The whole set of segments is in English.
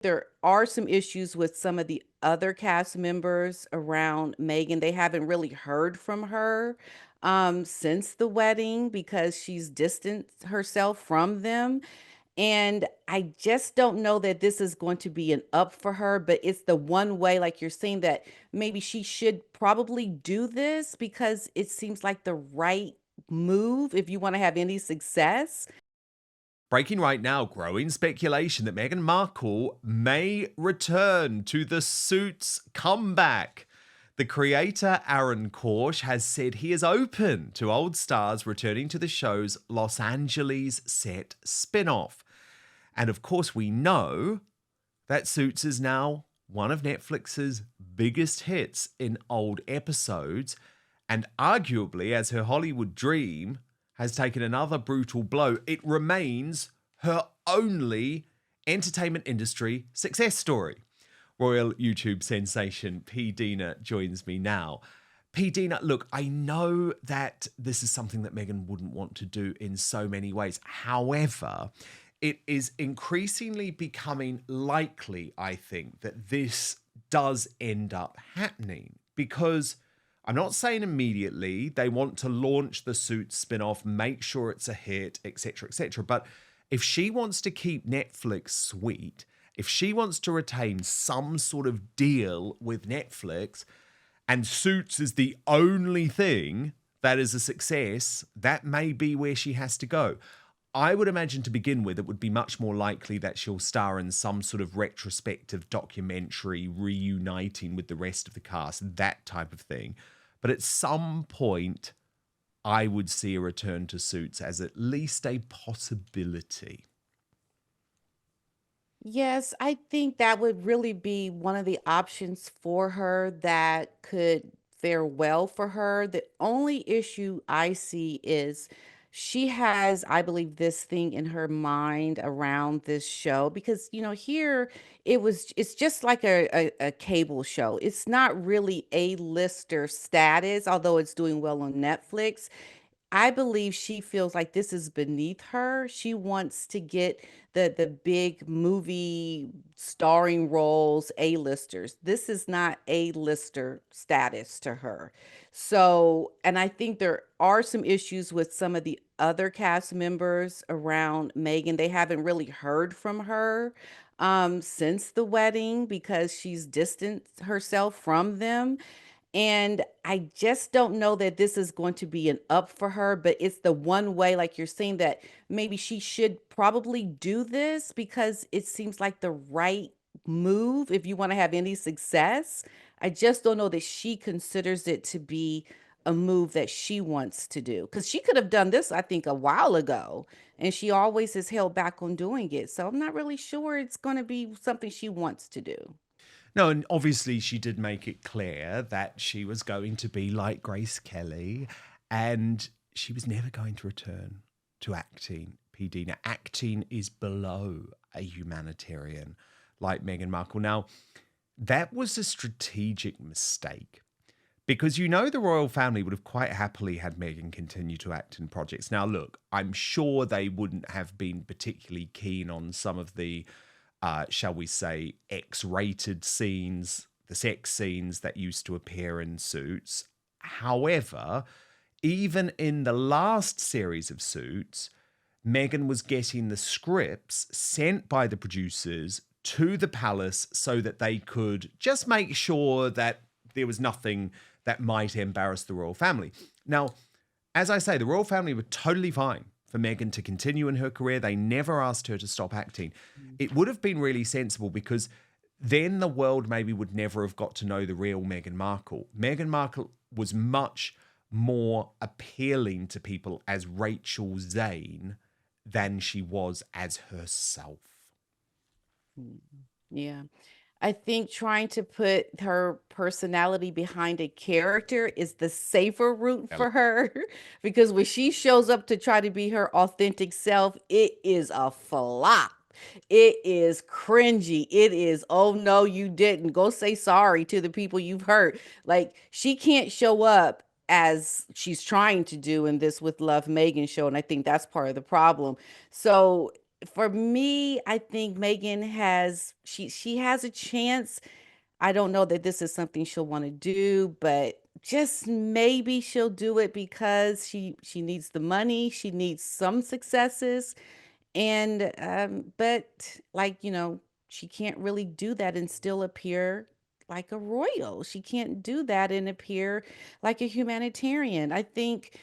there are some issues with some of the other cast members around Meghan. They haven't really heard from her since the wedding because she's distanced herself from them. And I just don't know that this is going to be an up for her, but it's the one way, like you're saying, that maybe she should probably do this because it seems like the right move if you want to have any success. Breaking right now, growing speculation that Meghan Markle may return to the Suits comeback. The creator, Aaron Korsh, has said he is open to old stars returning to the show's Los Angeles set spin off. And of course, we know that Suits is now one of Netflix's biggest hits in old episodes, and arguably, as her Hollywood dream has taken another brutal blow, it remains her only entertainment industry success story. Royal YouTube sensation P-Dina joins me now. P-Dina, look, I know that this is something that Meghan wouldn't want to do in so many ways. However, it is increasingly becoming likely, I think, that this does end up happening because I'm not saying immediately they want to launch the Suits spin-off, make sure it's a hit, etc., etc. But if she wants to keep Netflix sweet, if she wants to retain some sort of deal with Netflix, and Suits is the only thing that is a success, that may be where she has to go. I would imagine to begin with, it would be much more likely that she'll star in some sort of retrospective documentary reuniting with the rest of the cast, that type of thing. But at some point, I would see a return to Suits as at least a possibility. Yes, I think that would really be one of the options for her that could fare well for her. The only issue I see is she has, I believe, this thing in her mind around this show because, here it's just like a cable show. It's not really A-lister status, although it's doing well on Netflix. I believe she feels like this is beneath her. She wants to get the big movie starring roles, A-listers. This is not A-lister status to her. So, and I think there are some issues with some of the other cast members around Meghan. They haven't really heard from her since the wedding because she's distanced herself from them. And I just don't know that this is going to be an up for her, but it's the one way, like you're saying, that maybe she should probably do this because it seems like the right move if you want to have any success. I just don't know that she considers it to be a move that she wants to do because she could have done this, I think, a while ago, and she always has held back on doing it. So I'm not really sure it's going to be something she wants to do. No, and obviously she did make it clear that she was going to be like Grace Kelly and she was never going to return to acting. P-Dina, acting is below a humanitarian like Meghan Markle. Now, that was a strategic mistake because the royal family would have quite happily had Meghan continue to act in projects. Now, look, I'm sure they wouldn't have been particularly keen on some of the shall we say, X-rated scenes, the sex scenes that used to appear in Suits. However, even in the last series of Suits, Meghan was getting the scripts sent by the producers to the palace so that they could just make sure that there was nothing that might embarrass the royal family. Now, as I say, the royal family were totally fine for Meghan to continue in her career. They never asked her to stop acting. It would have been really sensible because then the world maybe would never have got to know the real Meghan Markle. Meghan Markle was much more appealing to people as Rachel Zane than she was as herself. Mm, yeah. I think trying to put her personality behind a character is the safer route for her because when she shows up to try to be her authentic self, it is a flop. It is cringy. It is, oh no, you didn't. Go say sorry to the people you've hurt. Like, she can't show up as she's trying to do in this With Love Megan show. And I think that's part of the problem. So For me, I think Megan has she has a chance. I don't know that this is something she'll want to do, but just maybe she'll do it because she needs the money, she needs some successes, and but like, she can't really do that and still appear like a royal. She can't do that and appear like a humanitarian. I think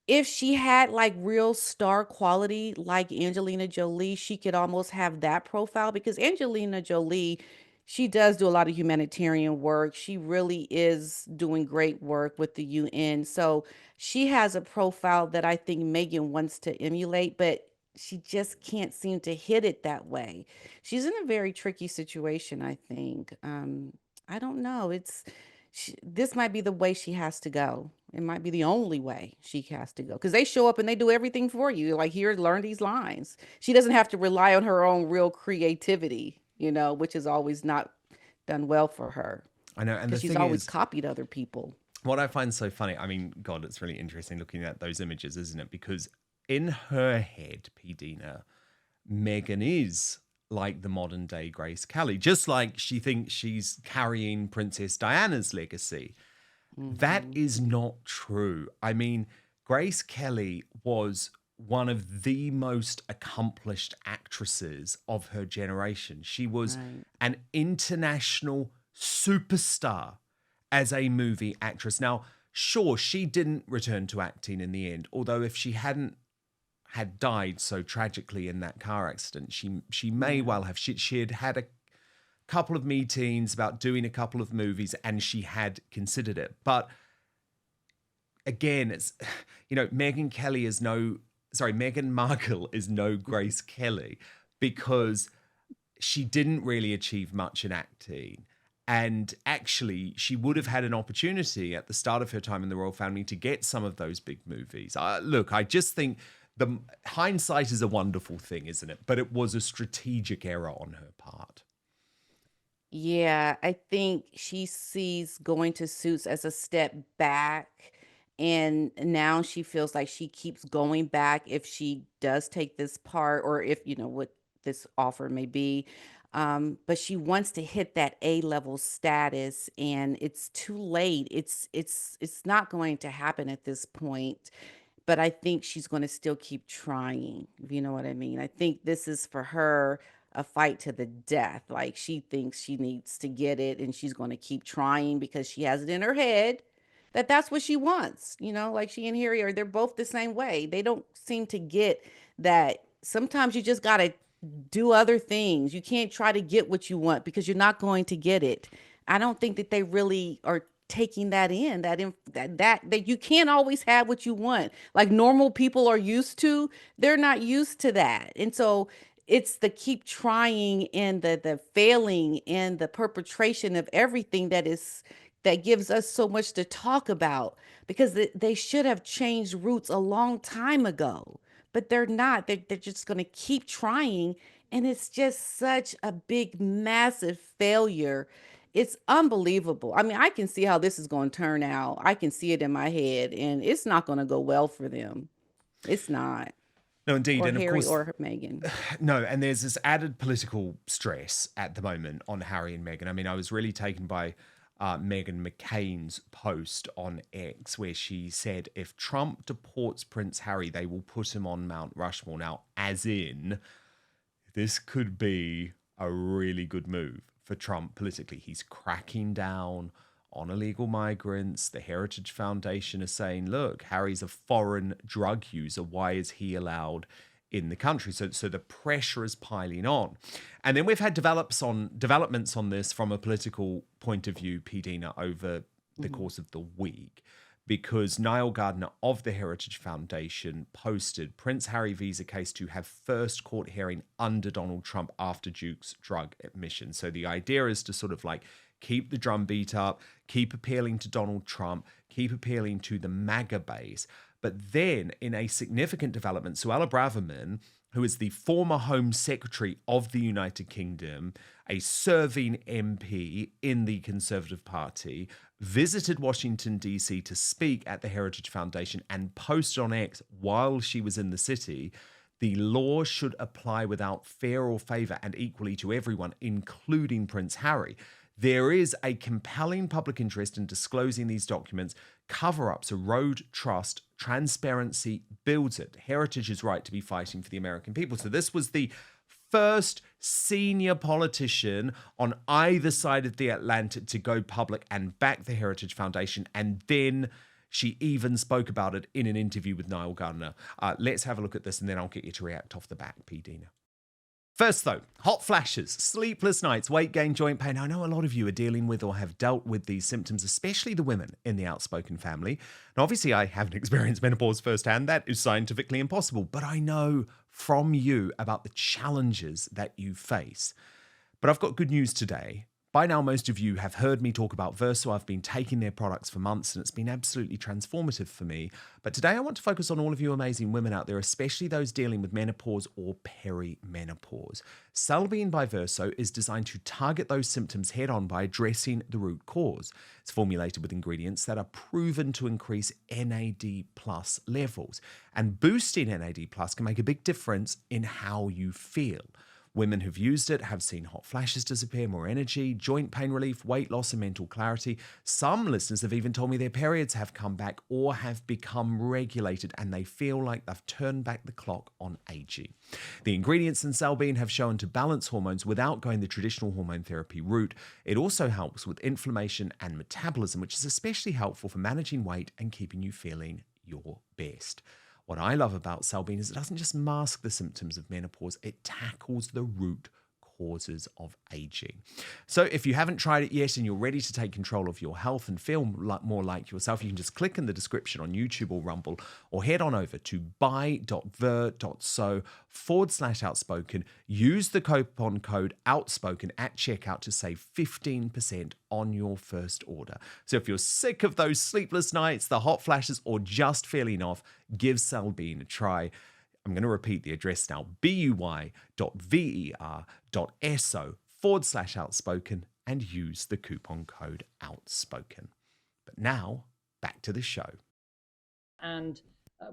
if she had like real star quality like Angelina Jolie, she could almost have that profile because Angelina Jolie, she does do a lot of humanitarian work. She really is doing great work with the UN. So she has a profile that I think Megan wants to emulate, but she just can't seem to hit it that way. She's in a very tricky situation, I think. I don't know. This might be the way she has to go. It might be the only way she has to go because they show up and they do everything for you. Like, here, learn these lines. She doesn't have to rely on her own real creativity, which is always not done well for her I know. And the because she's thing always is, copied other people. what I find so funny, I mean, God, it's really interesting looking at those images, isn't it? Because in her head, P-Dina, Meghan is like the modern day Grace Kelly, just like she thinks she's carrying Princess Diana's legacy. That Hmm. is not true. I mean, Grace Kelly was one of the most accomplished actresses of her generation. She was Right. an international superstar as a movie actress. Now, sure, she didn't return to acting in the end, although if she hadn't had died so tragically in that car accident, she may Yeah. well have. She had had a couple of meetings about doing a couple of movies and she had considered it. But again, it's Meghan Markle is no Grace Kelly because she didn't really achieve much in acting. And actually, she would have had an opportunity at the start of her time in the royal family to get some of those big movies. Look, I just think the hindsight is a wonderful thing, isn't it? But it was a strategic error on her part. Yeah, I think she sees going to Suits as a step back. And now she feels like she keeps going back if she does take this part or if, what this offer may be. But she wants to hit that A level status and it's too late. It's not going to happen at this point, but I think she's going to still keep trying, if you know what I mean. I think this is for her a fight to the death. Like, she thinks she needs to get it and she's going to keep trying because she has it in her head that that's what she wants. Like she and Harry they're both the same way. They don't seem to get that sometimes you just got to do other things. You can't try to get what you want because you're not going to get it. I don't think that they really are taking that in that you can't always have what you want like normal people are used to. They're not used to that, and so it's the keep trying and the failing and the perpetration of everything that gives us so much to talk about because they should have changed routes a long time ago, but they're not. They're just going to keep trying, and it's just such a big massive failure. It's unbelievable. I mean, I can see how this is going to turn out. I can see it in my head, and it's not going to go well for them. It's not. No, indeed. Or And of Harry course, or Meghan. no, and there's this added political stress at the moment on Harry and Meghan. I mean, I was really taken by Meghan McCain's post on X where she said if Trump deports Prince Harry, they will put him on Mount Rushmore. Now, as in, this could be a really good move for Trump politically. He's cracking down on illegal migrants. The Heritage Foundation is saying, look, Harry's a foreign drug user. Why is he allowed in the country? So the pressure is piling on. And then we've had developments on this from a political point of view, P-Dina, over the Mhm. course of the week because Niall Gardner of the Heritage Foundation posted Prince Harry visa case to have first court hearing under Donald Trump after Duke's drug admission. So the idea is to sort of like keep the drumbeat up, keep appealing to Donald Trump, keep appealing to the MAGA base. But then in a significant development, Suella Braverman, who is the former Home Secretary of the United Kingdom, a serving MP in the Conservative Party, visited Washington, D.C. to speak at the Heritage Foundation and posted on X while she was in the city The law should apply without fear or favor and equally to everyone, including Prince Harry. There is a compelling public interest in disclosing these documents. Cover ups erode trust. Transparency builds it. Heritage's right to be fighting for the American people. So, this was the first senior politician on either side of the Atlantic to go public and back the Heritage Foundation. And then she even spoke about it in an interview with Niall Gardner. Let's have a look at this and then I'll get you to react off the back, P-Dina. First, though, hot flashes, sleepless nights, weight gain, joint pain. I know a lot of you are dealing with or have dealt with these symptoms, especially the women in the Outspoken family. And obviously, I haven't experienced menopause firsthand. That is scientifically impossible. But I know from you about the challenges that you face. But I've got good news today. By now, most of you have heard me talk about Verso. I've been taking their products for months and it's been absolutely transformative for me. But today I want to focus on all of you amazing women out there, especially those dealing with menopause or perimenopause. Celbene by Verso is designed to target those symptoms head on by addressing the root cause. It's formulated with ingredients that are proven to increase NAD+ levels. And boosting NAD+ can make a big difference in how you feel. Women who've used it have seen hot flashes disappear, more energy, joint pain relief, weight loss, and mental clarity. Some listeners have even told me their periods have come back or have become regulated and they feel like they've turned back the clock on aging. The ingredients in Celbene have shown to balance hormones without going the traditional hormone therapy route. It also helps with inflammation and metabolism, which is especially helpful for managing weight and keeping you feeling your best. What I love about Celbene is it doesn't just mask the symptoms of menopause, it tackles the root causes of aging. So if you haven't tried it yet and you're ready to take control of your health and feel more like yourself, you can just click in the description on YouTube or Rumble or head on over to buy.ver.so/outspoken. Use the coupon code outspoken at checkout to save 15% on your first order. So if you're sick of those sleepless nights, the hot flashes, or just feeling off, give Celbene a try. I'm going to repeat the address now, buy.ver.so/outspoken and use the coupon code outspoken. But now, back to the show. And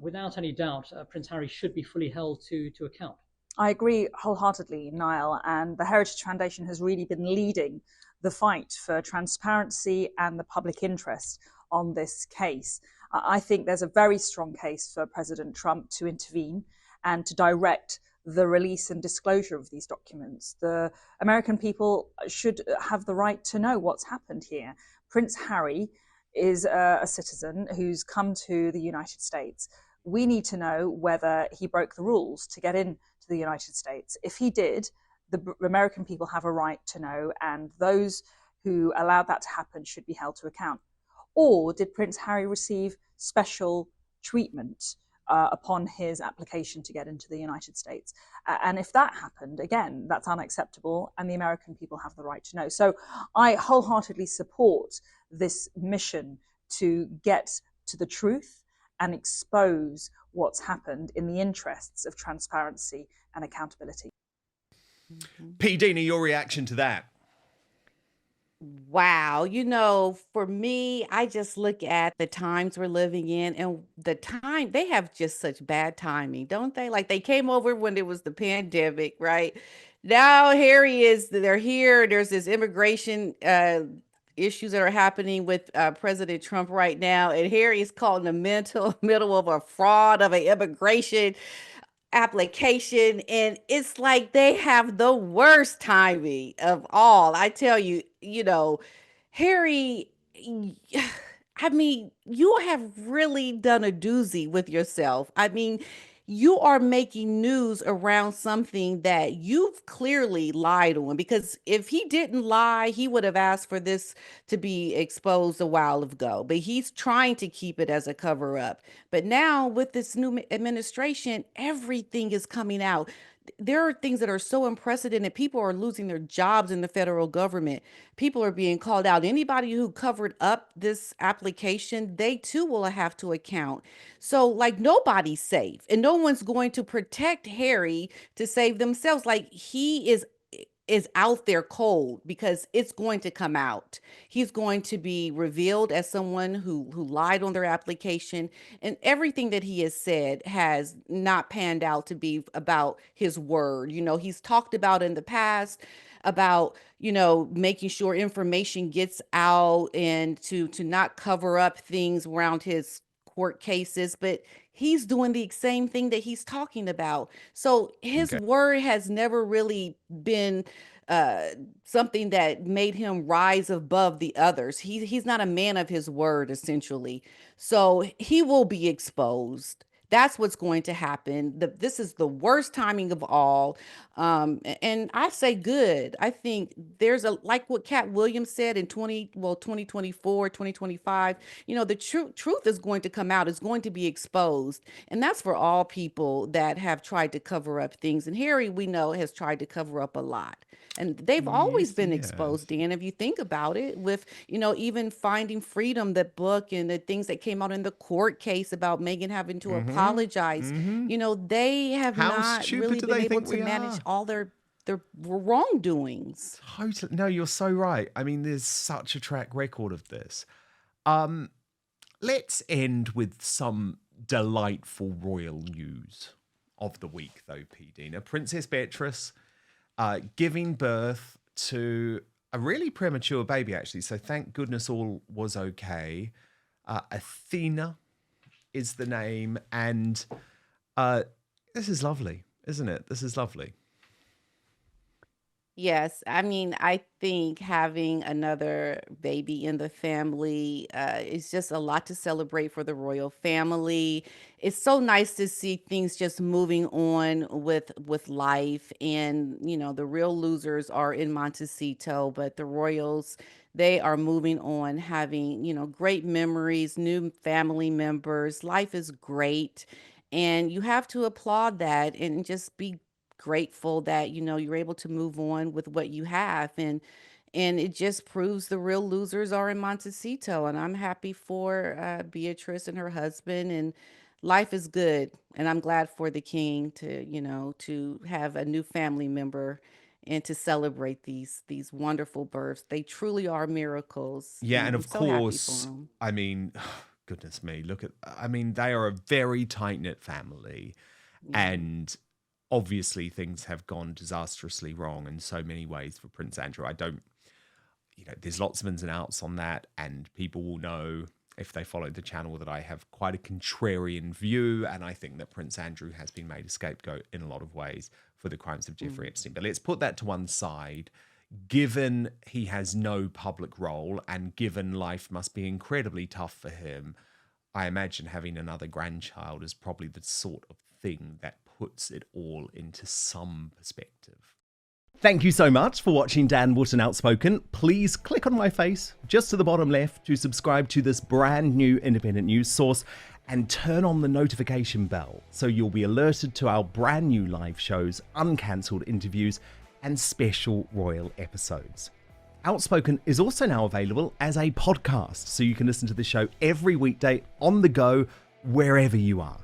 without any doubt, Prince Harry should be fully held to account. I agree wholeheartedly, Niall, and the Heritage Foundation has really been leading the fight for transparency and the public interest on this case. I think there's a very strong case for President Trump to intervene and to direct the release and disclosure of these documents. The American people should have the right to know what's happened here. Prince Harry is a citizen who's come to the United States. We need to know whether he broke the rules to get into the United States. If he did, the American people have a right to know, and those who allowed that to happen should be held to account. Or did Prince Harry receive special treatment upon his application to get into the United States? And if that happened, again, that's unacceptable and the American people have the right to know. So I wholeheartedly support this mission to get to the truth and expose what's happened in the interests of transparency and accountability. P-Dina, your reaction to that? Wow. For me, I just look at the times we're living in and the time they have just such bad timing, don't they? Like they came over when it was the pandemic, right? Now they're here. There's this immigration issues that are happening with President Trump right now. And Harry is caught in the middle of a fraud of an immigration application, and it's like they have the worst timing of all. I tell you, Harry, I mean, you have really done a doozy with yourself. I mean, you are making news around something that you've clearly lied on, because if he didn't lie, he would have asked for this to be exposed a while ago. But he's trying to keep it as a cover up. But now with this new administration, everything is coming out. There are things that are so unprecedented. People are losing their jobs in the federal government. People are being called out. Anybody who covered up this application, they too will have to account. So, like, nobody's safe, and no one's going to protect Harry to save themselves. Like, he is is out there cold, because it's going to come out. He's going to be revealed as someone who lied on their application, and everything that he has said has not panned out to be about his word. He's talked about in the past about, making sure information gets out and to not cover up things around his court cases, but he's doing the same thing that he's talking about. So his Okay. word has never really been uh something that made him rise above the others. He's not a man of his word, essentially. So he will be exposed. That's what's going to happen. This is the worst timing of all. And I say good. I think there's like what Cat Williams said in 2024, 2025. The truth is going to come out. It's going to be exposed. And that's for all people that have tried to cover up things. And Harry, we know, has tried to cover up a lot. And they've always Yes, been yes. exposed, Dan, if you think about it, with, even Finding Freedom, the book, and the things that came out in the court case about Meghan having to Mm-hmm. apologize. Mm-hmm. They have How not stupid really do been they able think to we manage are? all their wrongdoings. Totally. No, you're so right. I mean, there's such a track record of this. Um, let's end with some delightful royal news of the week, though, P-Dina. Princess Beatrice giving birth to a really premature baby, actually. So thank goodness all was okay. Athena is the name. And this is lovely, isn't it? This is lovely. Yes, I mean, I think having another baby in the family is just a lot to celebrate for the royal family. It's so nice to see things just moving on with life, and the real losers are in Montecito, but the royals, they are moving on, having great memories, new family members. Life is great, and you have to applaud that and just be grateful that you're able to move on with what you have, and it just proves the real losers are in Montecito, and I'm happy for Beatrice and her husband, and life is good, and I'm glad for the king to to have a new family member and to celebrate these wonderful births. They truly are miracles, Yeah, and and I'm of so happy for course, them. I mean, goodness me, I mean, they are a very tight knit family, Yeah. and obviously things have gone disastrously wrong in so many ways for Prince Andrew. I don't, there's lots of ins and outs on that, and people will know if they follow the channel that I have quite a contrarian view, and I think that Prince Andrew has been made a scapegoat in a lot of ways for the crimes of Jeffrey Mm. Epstein. But let's put that to one side. Given he has no public role and given life must be incredibly tough for him, I imagine having another grandchild is probably the sort of thing that puts it all into some perspective. Thank you so much for watching Dan Wootton Outspoken. Please click on my face just to the bottom left to subscribe to this brand new independent news source and turn on the notification bell so you'll be alerted to our brand new live shows, uncancelled interviews, and special royal episodes. Outspoken is also now available as a podcast, so you can listen to the show every weekday on the go, wherever you are.